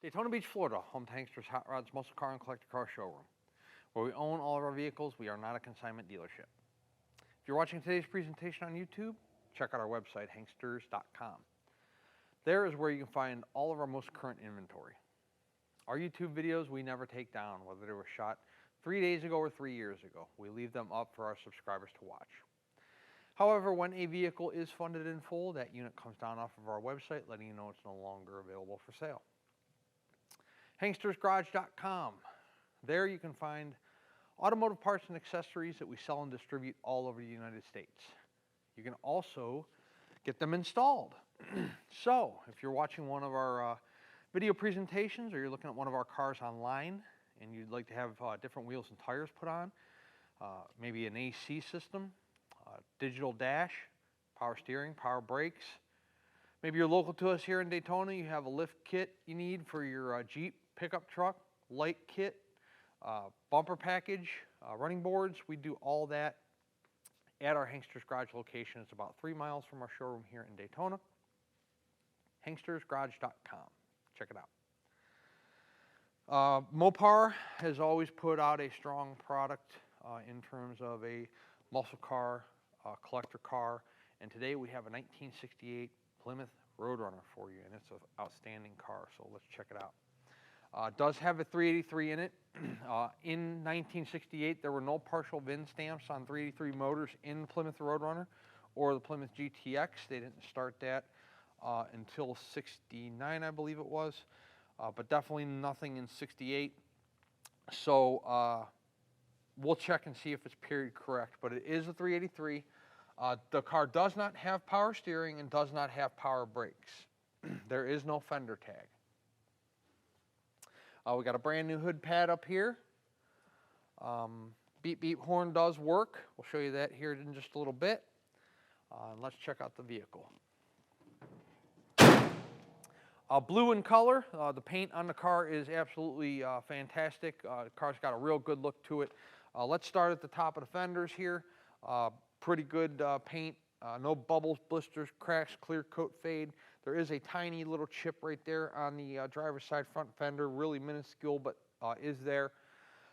Daytona Beach, Florida, home to Hankster's Hot Rods, Muscle Car, and Collector Car Showroom. Where we own all of our vehicles, we are not a consignment dealership. If you're watching today's presentation on YouTube, check out our website, hanksters.com. There is where you can find all of our most current inventory. Our YouTube videos we never take down, whether they were shot 3 days ago or 3 years ago. We leave them up for our subscribers to watch. However, when a vehicle is funded in full, that unit comes down off of our website, letting you know it's no longer available for sale. HankstersGarage.com. There you can find automotive parts and accessories that we sell and distribute all over the United States. You can also get them installed. So, if you're watching one of our video presentations or you're looking at one of our cars online and you'd like to have different wheels and tires put on, maybe an AC system, digital dash, power steering, power brakes. Maybe you're local to us here in Daytona, you have a lift kit you need for your Jeep pickup truck, light kit, bumper package, running boards. We do all that at our Hankster's Garage location. It's about 3 miles from our showroom here in Daytona. HankstersGarage.com. Check it out. Mopar has always put out a strong product in terms of a muscle car, collector car, and today we have a 1968 Plymouth Roadrunner for you, and it's an outstanding car, so let's check it out. Does have a 383 in it. In 1968, there were no partial VIN stamps on 383 motors in the Plymouth Roadrunner or the Plymouth GTX. They didn't start that until 69, I believe it was, but definitely nothing in 68. So we'll check and see if it's period correct, but it is a 383. The car does not have power steering and does not have power brakes. There is no fender tag. We got a brand new hood pad up here. Beep beep horn does work. We'll show you that here in just a little bit. Let's check out the vehicle. Blue in color. The paint on the car is absolutely fantastic. The car's got a real good look to it. Let's start at the top of the fenders here. Pretty good paint. No bubbles, blisters, cracks, clear coat fade. There is a tiny little chip right there on the driver's side front fender, really minuscule, but is there.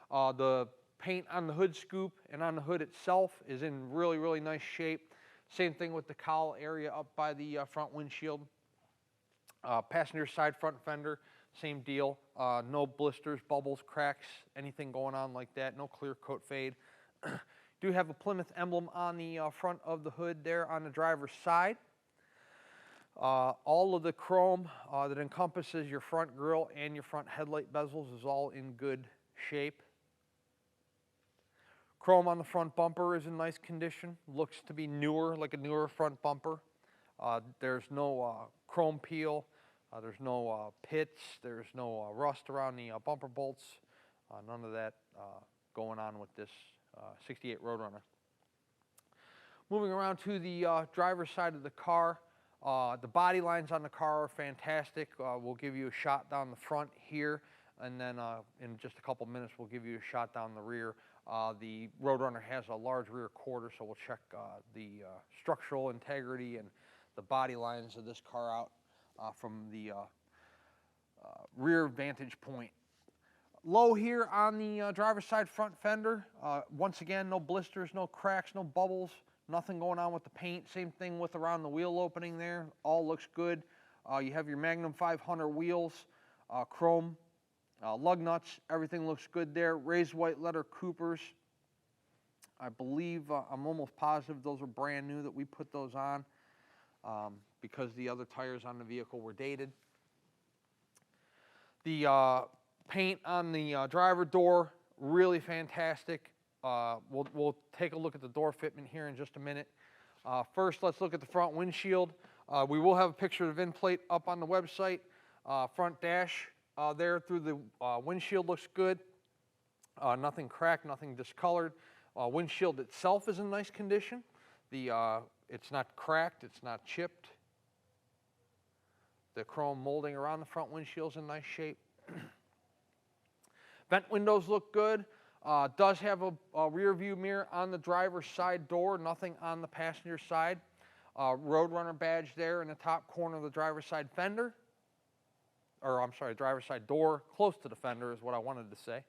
The paint on the hood scoop and on the hood itself is in really, really nice shape. Same thing with the cowl area up by the front windshield. Passenger side front fender, same deal. No blisters, bubbles, cracks, anything going on like that. No clear coat fade. Do have a Plymouth emblem on the front of the hood there on the driver's side. All of the chrome that encompasses your front grille and your front headlight bezels is all in good shape. Chrome on the front bumper is in nice condition. Looks to be newer, like a newer front bumper. There's no chrome peel. There's no pits. There's no rust around the bumper bolts. None of that going on with this 68 Roadrunner. Moving around to the driver's side of the car, the body lines on the car are fantastic. We'll give you a shot down the front here, and then in just a couple minutes we'll give you a shot down the rear. The Roadrunner has a large rear quarter, so we'll check the structural integrity and the body lines of this car out from the rear vantage point. Low here on the driver's side front fender. Once again, no blisters, no cracks, no bubbles, nothing going on with the paint. Same thing with around the wheel opening there. All looks good. You have your Magnum 500 wheels, chrome, lug nuts. Everything looks good there. Raised white letter Coopers. I believe, I'm almost positive those are brand new that we put those on because the other tires on the vehicle were dated. The paint on the driver door, really fantastic. We'll take a look at the door fitment here in just a minute. First, let's look at the front windshield. We will have a picture of the VIN plate up on the website. Front dash there through the windshield looks good. Nothing cracked, nothing discolored. Windshield itself is in nice condition. It's not cracked, it's not chipped. The chrome molding around the front windshield is in nice shape. Vent windows look good. Does have a rear view mirror on the driver's side door, nothing on the passenger side. Roadrunner badge there in the top corner of the driver's side fender. or I'm sorry, driver's side door close to the fender is what I wanted to say.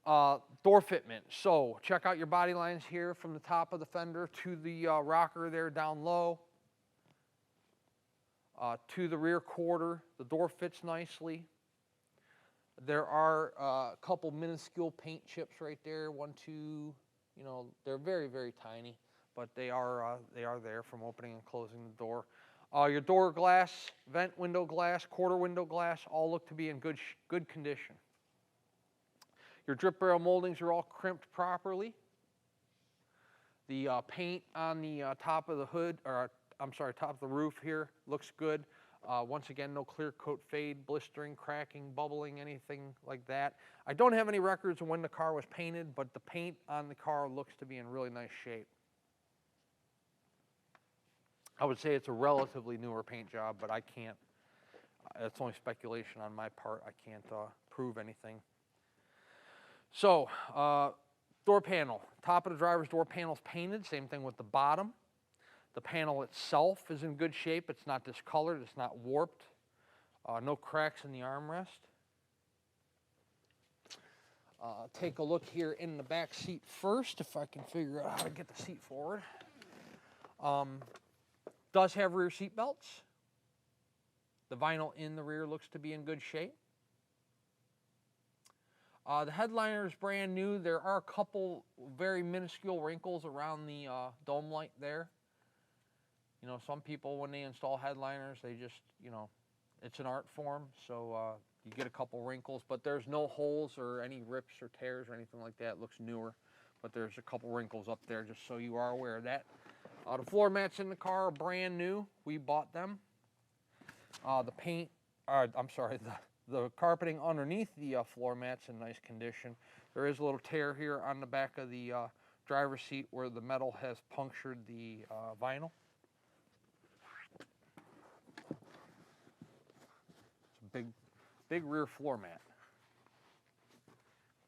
Door fitment. So check out your body lines here from the top of the fender to the rocker there down low. To the rear quarter, the door fits nicely. There are a couple minuscule paint chips right there, 1, 2, you know, they're very, very tiny, but they are there from opening and closing the door. Your door glass, vent window glass, quarter window glass, all look to be in good condition. Your drip barrel moldings are all crimped properly. The paint on the top of the hood, or I'm sorry, top of the roof here looks good. Once again, no clear coat fade, blistering, cracking, bubbling, anything like that. I don't have any records of when the car was painted, but the paint on the car looks to be in really nice shape. I would say it's a relatively newer paint job, but I can't, it's only speculation on my part. I can't prove anything. So, door panel. Top of the driver's door panel is painted, same thing with the bottom. The panel itself is in good shape. It's not discolored, it's not warped. No cracks in the armrest. Take a look here in the back seat first, if I can figure out how to get the seat forward. Does have rear seat belts. The vinyl in the rear looks to be in good shape. The headliner is brand new. There are a couple very minuscule wrinkles around the dome light there. You know, some people, when they install headliners, they just, you know, it's an art form, so you get a couple wrinkles, but there's no holes or any rips or tears or anything like that. It looks newer, but there's a couple wrinkles up there, just so you are aware of that. The floor mats in the car are brand new. We bought them. The paint, I'm sorry, the carpeting underneath the floor mat's in nice condition. There is a little tear here on the back of the driver's seat where the metal has punctured the vinyl. It's a big rear floor mat.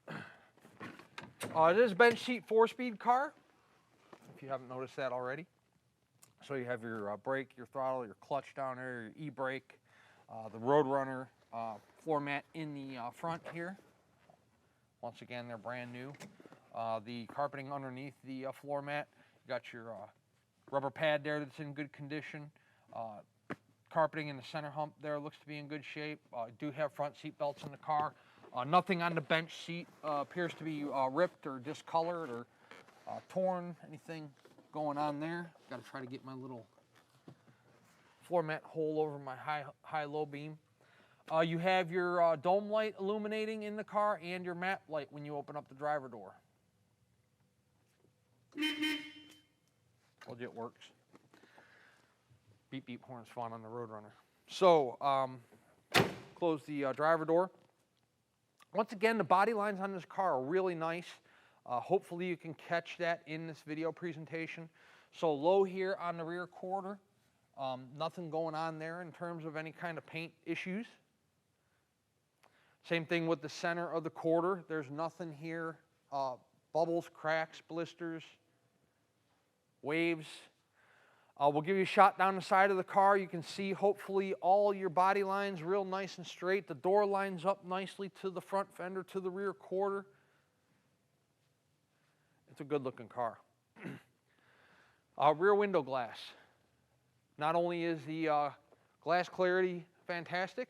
It is a bench seat 4-speed car, if you haven't noticed that already. So you have your brake, your throttle, your clutch down there, your e-brake, the Roadrunner floor mat in the front here. Once again, they're brand new. The carpeting underneath the floor mat, you got your rubber pad there that's in good condition. Carpeting in the center hump there looks to be in good shape. Do have front seat belts in the car. Nothing on the bench seat appears to be ripped or discolored or torn, anything going on there. Got to try to get my little floor mat hole over my high-low beam. You have your dome light illuminating in the car and your map light when you open up the driver door. Told you it works. Beep beep horn's fun on the Roadrunner. So, close the driver door. Once again, the body lines on this car are really nice. Hopefully you can catch that in this video presentation. So low here on the rear quarter, nothing going on there in terms of any kind of paint issues. Same thing with the center of the quarter. There's nothing here, bubbles, cracks, blisters, waves. We'll give you a shot down the side of the car. You can see hopefully all your body lines real nice and straight. The door lines up nicely to the front fender, to the rear quarter. It's a good looking car. Rear window glass. Not only is the glass clarity fantastic,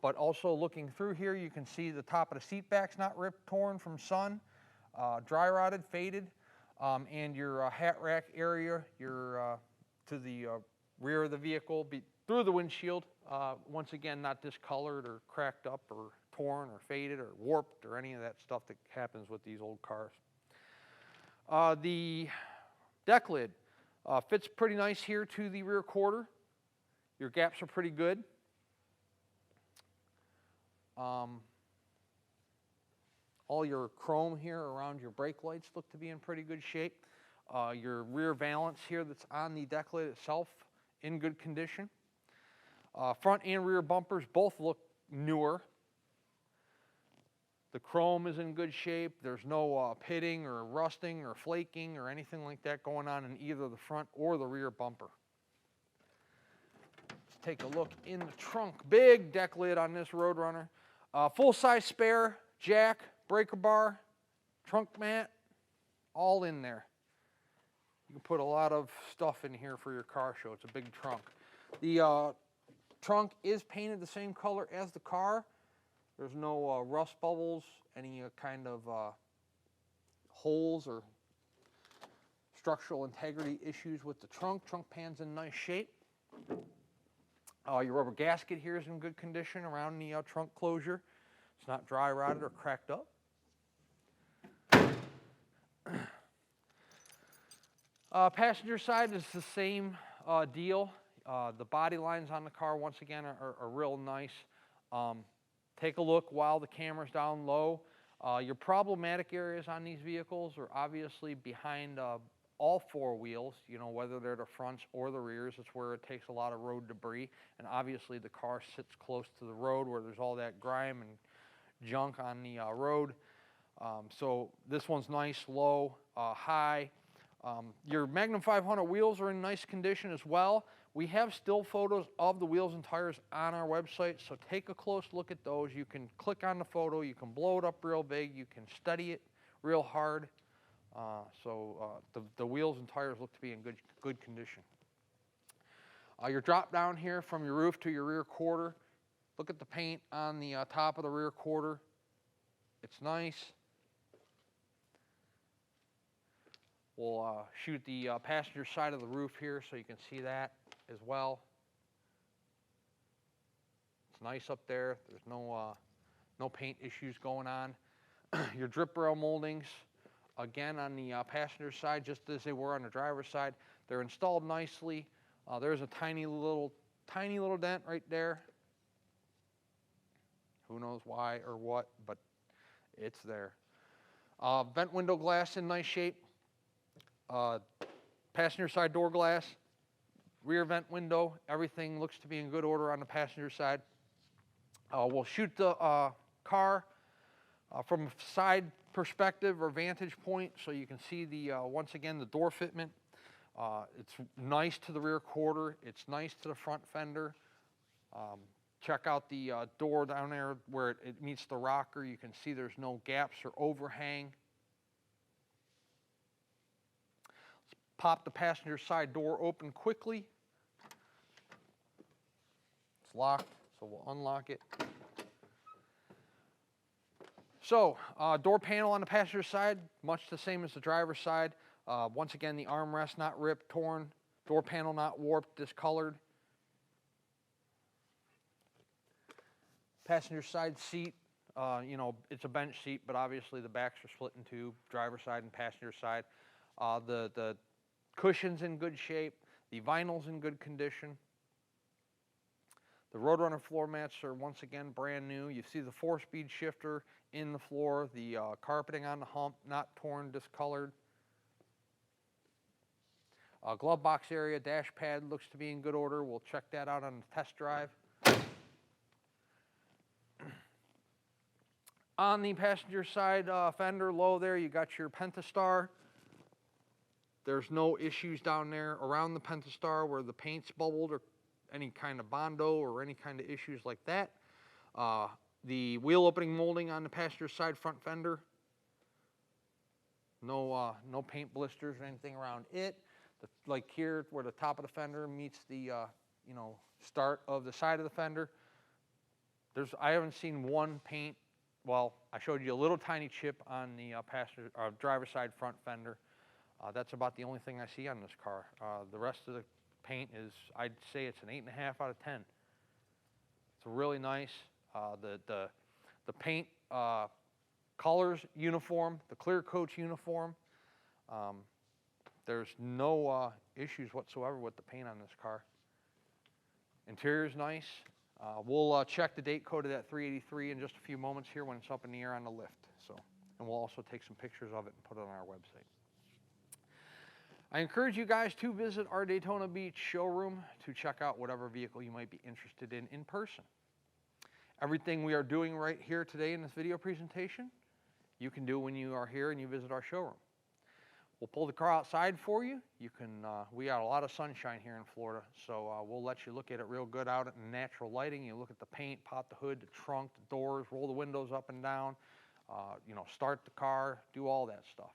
but also looking through here you can see the top of the seat back's not ripped, torn from sun, dry rotted, faded, and your hat rack area, your to the rear of the vehicle, through the windshield, once again not discolored or cracked up or torn or faded or warped or any of that stuff that happens with these old cars. The deck lid fits pretty nice here to the rear quarter. Your gaps are pretty good. All your chrome here around your brake lights look to be in pretty good shape. Your rear valance here that's on the deck lid itself in good condition. Front and rear bumpers both look newer. The chrome is in good shape. There's no pitting or rusting or flaking or anything like that going on in either the front or the rear bumper. take a look in the trunk. Big deck lid on this Roadrunner. Full-size spare, jack, breaker bar, trunk mat, all in there. You can put a lot of stuff in here for your car show. It's a big trunk. The trunk is painted the same color as the car. There's no rust bubbles, any kind of holes or structural integrity issues with the trunk. Trunk pan's in nice shape. Your rubber gasket here is in good condition around the trunk closure. It's not dry rotted or cracked up. Passenger side is the same deal. The body lines on the car, once again, are real nice. Take a look while the camera's down low. Your problematic areas on these vehicles are obviously behind all four wheels, you know, whether they're the fronts or the rears. It's where it takes a lot of road debris. And obviously the car sits close to the road where there's all that grime and junk on the road. So this one's nice, low, high. Your Magnum 500 wheels are in nice condition as well. We have still photos of the wheels and tires on our website, so take a close look at those. You can click on the photo, you can blow it up real big, you can study it real hard. The wheels and tires look to be in good condition. Your drop down here from your roof to your rear quarter. Look at the paint on the top of the rear quarter. It's nice. We'll shoot the passenger side of the roof here so you can see that as well. It's nice up there. There's no paint issues going on. Your drip rail moldings, again on the passenger side, just as they were on the driver's side, they're installed nicely. There's a tiny little dent right there. Who knows why or what, but it's there. Vent window glass in nice shape. Passenger side door glass, rear vent window, everything looks to be in good order on the passenger side. We'll shoot the car from a side perspective or vantage point so you can see the once again the door fitment. It's nice to the rear quarter, it's nice to the front fender. Check out the door down there where it meets the rocker. You can see there's no gaps or overhang. Pop the passenger side door open quickly. It's locked, so we'll unlock it. So, door panel on the passenger side, much the same as the driver's side. Once again, the armrest not ripped, torn. Door panel not warped, discolored. Passenger side seat, you know, it's a bench seat, but obviously the backs are split in two, driver's side and passenger side. The cushion's in good shape. The vinyl's in good condition. The Roadrunner floor mats are once again brand new. You see the 4-speed shifter in the floor. The carpeting on the hump, not torn, discolored. Glove box area, dash pad looks to be in good order. We'll check that out on the test drive. On the passenger side fender low there, you got your Pentastar. There's no issues down there around the Pentastar where the paint's bubbled or any kind of Bondo or any kind of issues like that. The wheel opening molding on the passenger side front fender. No paint blisters or anything around it. Like here where the top of the fender meets the start of the side of the fender. I haven't seen one paint. Well, I showed you a little tiny chip on the driver's side front fender. That's about the only thing I see on this car. The rest of the paint is, I'd say it's an 8.5 out of 10. It's really nice. The paint colors uniform, the clear coat's uniform. There's no issues whatsoever with the paint on this car. Interior's nice. We'll check the date code of that 383 in just a few moments here when it's up in the air on the lift. And we'll also take some pictures of it and put it on our website. I encourage you guys to visit our Daytona Beach showroom to check out whatever vehicle you might be interested in person. Everything we are doing right here today in this video presentation, you can do when you are here and you visit our showroom. We'll pull the car outside for you. You can, we got a lot of sunshine here in Florida, so we'll let you look at it real good out in natural lighting. You look at the paint, pop the hood, the trunk, the doors, roll the windows up and down, you know, start the car, do all that stuff.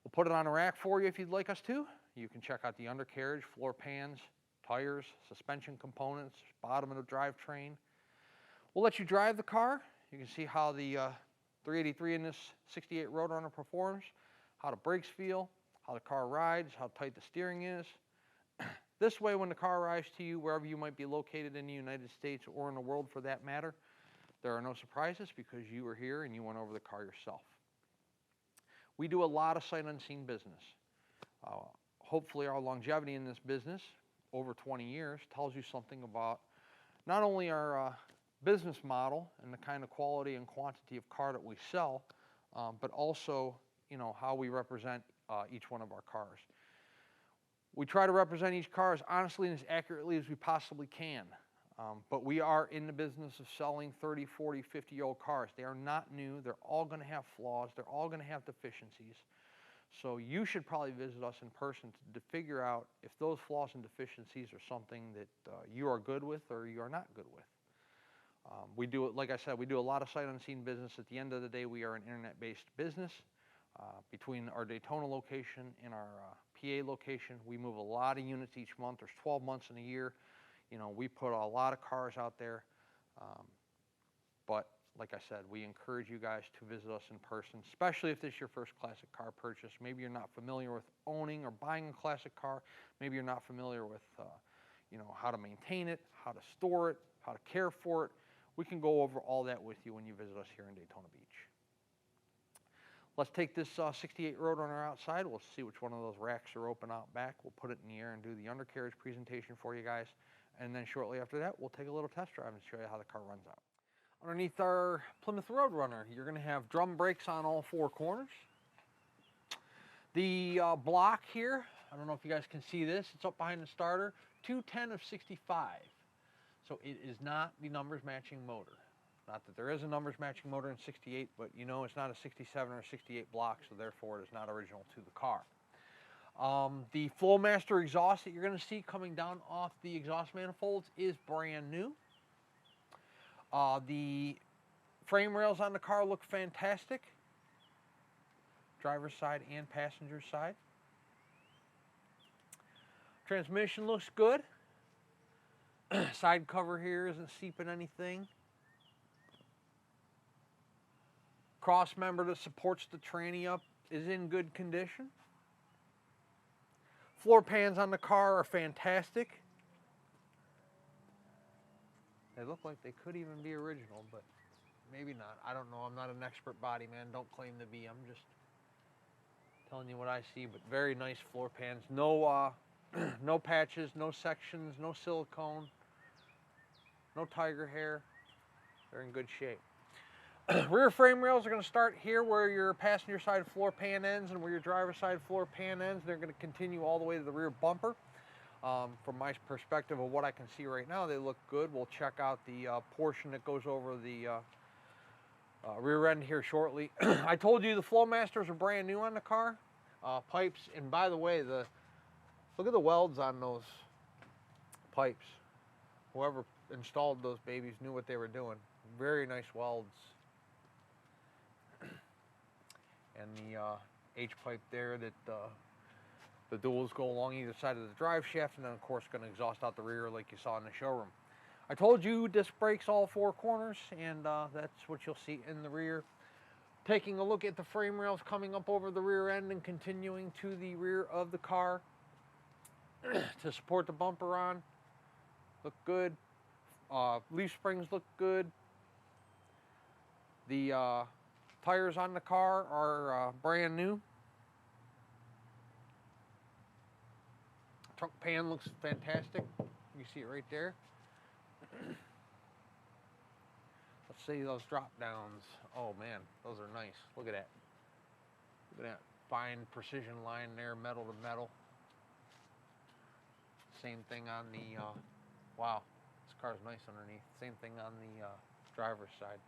We'll put it on a rack for you if you'd like us to. You can check out the undercarriage, floor pans, tires, suspension components, bottom of the drivetrain. We'll let you drive the car. You can see how the 383 in this 68 Roadrunner performs, how the brakes feel, how the car rides, how tight the steering is. This way, when the car arrives to you, wherever you might be located in the United States or in the world for that matter, there are no surprises because you were here and you went over the car yourself. We do a lot of sight unseen business. Hopefully our longevity in this business, over 20 years, tells you something about not only our business model and the kind of quality and quantity of car that we sell, but also, you know, how we represent each one of our cars. We try to represent each car as honestly and as accurately as we possibly can. But we are in the business of selling 30, 40, 50-year-old cars. They are not new. They're all going to have flaws. They're all going to have deficiencies. So you should probably visit us in person to figure out if those flaws and deficiencies are something that you are good with or you are not good with. We do it, like I said, we do a lot of sight unseen business. At the end of the day, we are an internet-based business. Between our Daytona location and our PA location, we move a lot of units each month. There's 12 months in a year. You know, we put a lot of cars out there, but like I said, we encourage you guys to visit us in person, especially if this is your first classic car purchase. Maybe you're not familiar with owning or buying a classic car. Maybe you're not familiar with, you know, how to maintain it, how to store it, how to care for it. We can go over all that with you when you visit us here in Daytona Beach. Let's take this 68 Roadrunner outside. We'll see which one of those racks are open out back. We'll put it in the air and do the undercarriage presentation for you guys. And then shortly after that, we'll take a little test drive and show you how the car runs out. Underneath our Plymouth Roadrunner, you're going to have drum brakes on all four corners. The block here, I don't know if you guys can see this, it's up behind the starter, 210 of 65. So it is not the numbers matching motor. Not that there is a numbers matching motor in 68, but you know it's not a 67 or 68 block, so therefore it is not original to the car. The Flowmaster exhaust that you're going to see coming down off the exhaust manifolds is brand new. The frame rails on the car look fantastic, driver's side and passenger side. Transmission looks good. Side cover here isn't seeping anything. Cross member that supports the tranny up is in good condition. Floor pans on the car are fantastic. They look like they could even be original, but maybe not. I don't know. I'm not an expert body man. Don't claim to be. I'm just telling you what I see, but very nice floor pans. No, no patches, no sections, no silicone, no tiger hair. They're in good shape. Rear frame rails are going to start here where your passenger side floor pan ends and where your driver side floor pan ends. They're going to continue all the way to the rear bumper. From my perspective of what I can see right now, they look good. We'll check out the portion that goes over the rear end here shortly. I told you the Flowmasters are brand new on the car. Pipes, and by the way, look at the welds on those pipes. Whoever installed those babies knew what they were doing. Very nice welds. And the H-pipe there that the duals go along either side of the drive shaft, and then of course going to exhaust out the rear like you saw in the showroom. I told you disc brakes all four corners, and that's what you'll see in the rear. Taking a look at the frame rails coming up over the rear end and continuing to the rear of the car to support the bumper on. Look good. Leaf springs look good. The tires on the car are brand new. Trunk pan looks fantastic. You see it right there. Let's see those drop downs. Oh man, those are nice. Look at that. Look at that fine precision line there, metal to metal. Same thing on the, wow, this car's nice underneath. Same thing on the driver's side.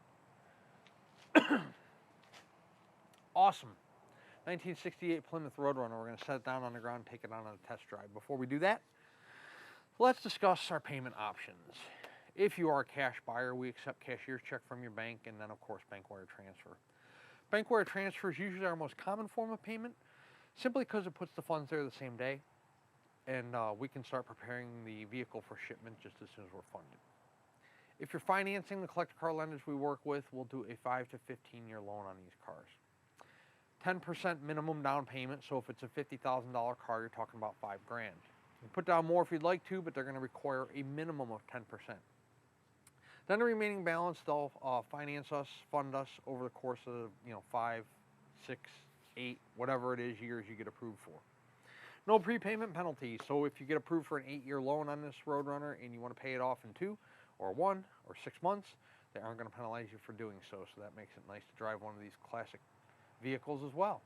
Awesome. 1968 Plymouth Roadrunner. We're going to set it down on the ground and take it on a test drive. Before we do that, let's discuss our payment options. If you are a cash buyer, we accept cashier's check from your bank, and then of course bank wire transfer. Bank wire transfer is usually our most common form of payment, simply because it puts the funds there the same day, and we can start preparing the vehicle for shipment just as soon as we're funded. If you're financing, the collector car lenders we work with will do a 5 to 15-year loan on these cars. 10% minimum down payment, so if it's a $50,000 car, you're talking about $5 grand. You can put down more if you'd like to, but they're going to require a minimum of 10%. Then the remaining balance, they'll finance us, fund us over the course of 5, 6, 8, whatever it is years you get approved for. No prepayment penalties, so if you get approved for an 8-year loan on this Roadrunner and you want to pay it off in 2 or 1 or 6 months, they aren't going to penalize you for doing so, so that makes it nice to drive one of these classic vehicles as well.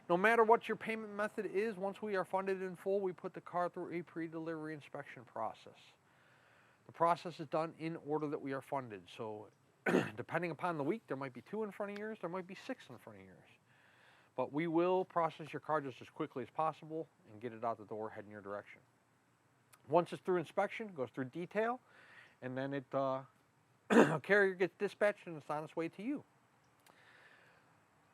No matter what your payment method is, once we are funded in full, we put the car through a pre-delivery inspection process. The process is done in order that we are funded, so depending upon the week, there might be 2 in front of yours, there might be 6 in front of yours. But we will process your car just as quickly as possible and get it out the door, head in your direction. Once it's through inspection, goes through detail, and then a carrier gets dispatched and it's on its way to you.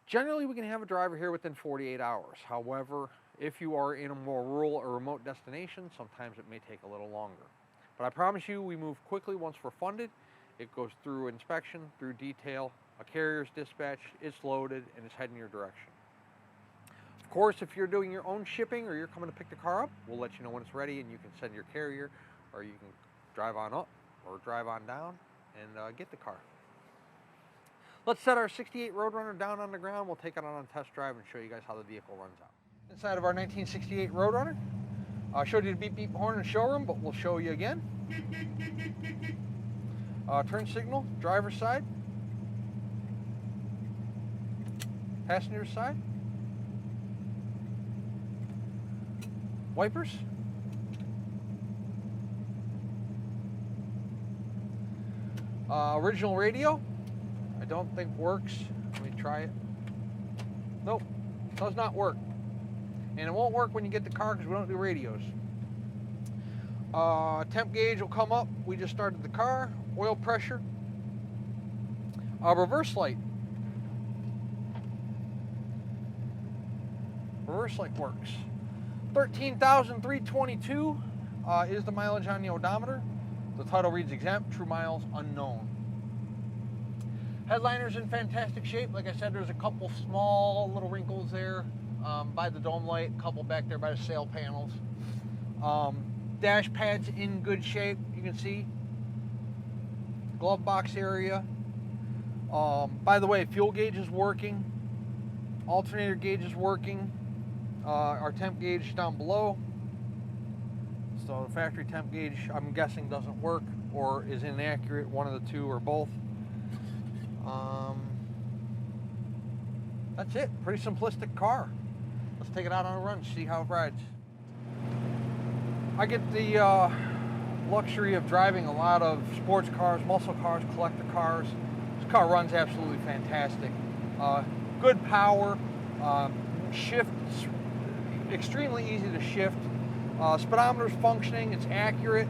Generally, we can have a driver here within 48 hours. However, if you are in a more rural or remote destination, sometimes it may take a little longer. But I promise you, we move quickly once we're funded. It goes through inspection, through detail, a carrier's dispatched, it's loaded, and it's heading your direction. Of course, if you're doing your own shipping or you're coming to pick the car up, we'll let you know when it's ready and you can send your carrier, or you can drive on up or drive on down and get the car. Let's set our 68 Roadrunner down on the ground. We'll take it on a test drive and show you guys how the vehicle runs out. Inside of our 1968 Roadrunner, I showed you the beep beep horn in the showroom, but we'll show you again. Turn signal, driver's side, passenger side, wipers, original radio. I don't think works. Let me try it. Nope, does not work. And it won't work when you get the car because we don't do radios. Temp gauge will come up. We just started the car. Oil pressure. Reverse light. Reverse light works. 13,322 is the mileage on the odometer. The title reads exempt, true miles unknown. Headliner's in fantastic shape. Like I said, there's a couple small little wrinkles there by the dome light, a couple back there by the sail panels. Dash pad's in good shape, you can see. Glove box area. By the way, fuel gauge is working. Alternator gauge is working. Our temp gauge is down below. So the factory temp gauge, I'm guessing, doesn't work or is inaccurate, one of the two or both. That's it, pretty simplistic car. Let's take it out on a run, see how it rides. I get the luxury of driving a lot of sports cars, muscle cars, collector cars. This car runs absolutely fantastic. Good power, shifts, extremely easy to shift. Speedometer's functioning, it's accurate.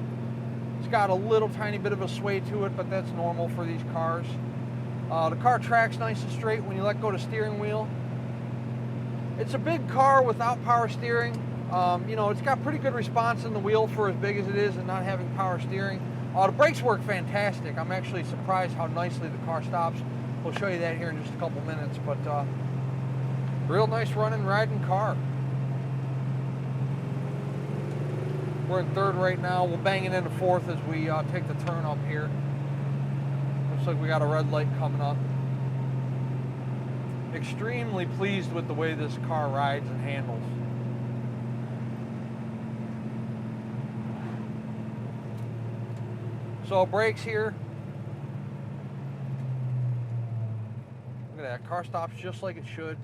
It's got a little tiny bit of a sway to it, but that's normal for these cars. The car tracks nice and straight when you let go of the steering wheel. It's a big car without power steering. It's got pretty good response in the wheel for as big as it is and not having power steering. The brakes work fantastic. I'm actually surprised how nicely the car stops. We'll show you that here in just a couple minutes, but real nice running, riding car. We're in third right now. We'll bang it into fourth as we take the turn up here. Looks like we got a red light coming up. Extremely pleased with the way this car rides and handles. So brakes here. Look at that, car stops just like it should.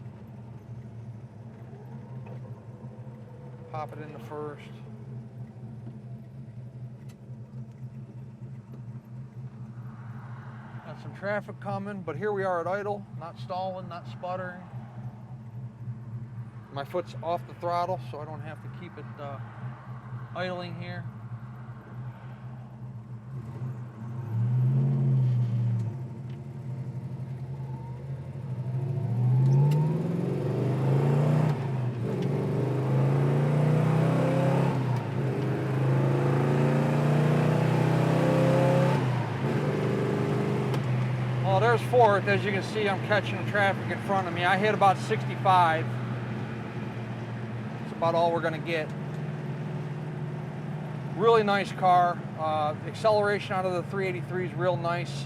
Pop it into first. Got some traffic coming, but here we are at idle, not stalling, not sputtering. My foot's off the throttle, so I don't have to keep it idling here. Well, there's 4th. As you can see, I'm catching the traffic in front of me. I hit about 65. That's about all we're going to get. Really nice car. Acceleration out of the 383 is real nice.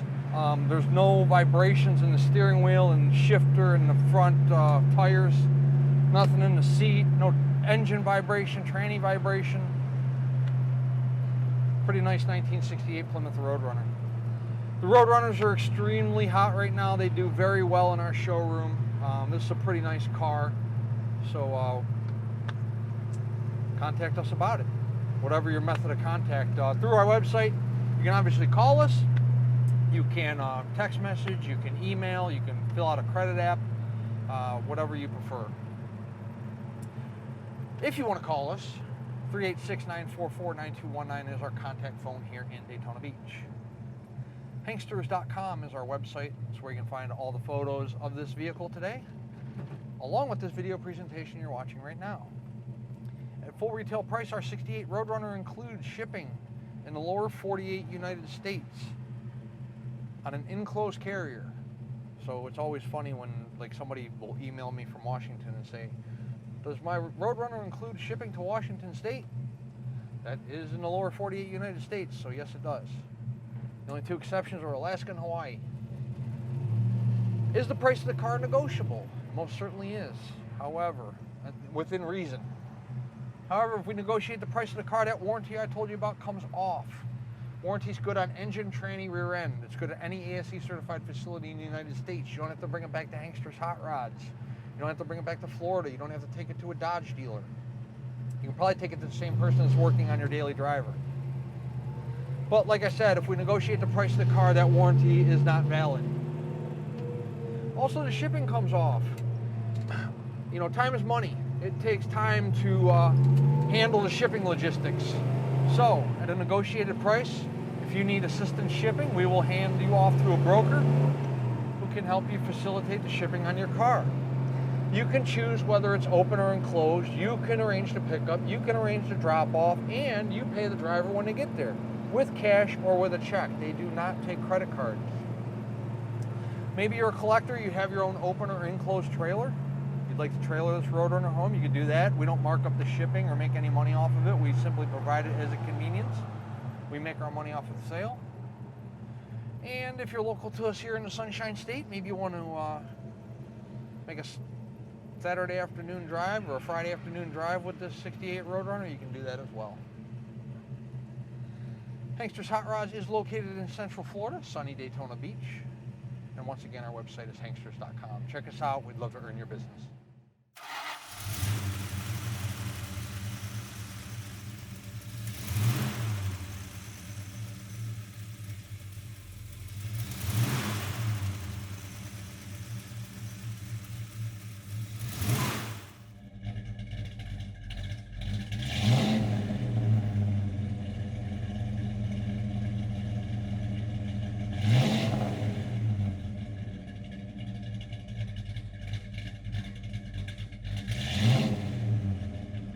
There's no vibrations in the steering wheel and shifter and the front tires. Nothing in the seat. No engine vibration, tranny vibration. Pretty nice 1968 Plymouth Roadrunner. The Roadrunners are extremely hot right now. They do very well in our showroom. This is a pretty nice car. So contact us about it. Whatever your method of contact. Through our website, you can obviously call us. You can text message, you can email, you can fill out a credit app, whatever you prefer. If you want to call us, 386-944-9219 is our contact phone here in Daytona Beach. Hanksters.com is our website. It's where you can find all the photos of this vehicle today, along with this video presentation you're watching right now. At full retail price, our 68 Roadrunner includes shipping in the lower 48 United States on an enclosed carrier. So it's always funny when like somebody will email me from Washington and say, does my Roadrunner include shipping to Washington State? That is in the lower 48 United States, so yes it does. The only 2 exceptions are Alaska and Hawaii. Is the price of the car negotiable? Most certainly is. However, within reason. However, if we negotiate the price of the car, that warranty I told you about comes off. Warranty's good on engine, tranny, rear end. It's good at any ASE certified facility in the United States. You don't have to bring it back to Hanksters Hot Rods. You don't have to bring it back to Florida. You don't have to take it to a Dodge dealer. You can probably take it to the same person that's working on your daily driver. But like I said, if we negotiate the price of the car, that warranty is not valid. Also, the shipping comes off. You know, time is money. It takes time to handle the shipping logistics. So, at a negotiated price, if you need assistance shipping, we will hand you off to a broker who can help you facilitate the shipping on your car. You can choose whether it's open or enclosed. You can arrange the pickup. You can arrange the drop-off, and you pay the driver when they get there, with cash or with a check. They do not take credit cards. Maybe you're a collector. You have your own open or enclosed trailer. You'd like to trailer this Roadrunner home, you can do that. We don't mark up the shipping or make any money off of it. We simply provide it as a convenience. We make our money off of the sale. And if you're local to us here in the Sunshine State, maybe you want to make a Saturday afternoon drive or a Friday afternoon drive with this 68 Roadrunner, you can do that as well. Hanksters Hot Rods is located in Central Florida, sunny Daytona Beach. And once again, our website is hanksters.com. Check us out. We'd love to earn your business.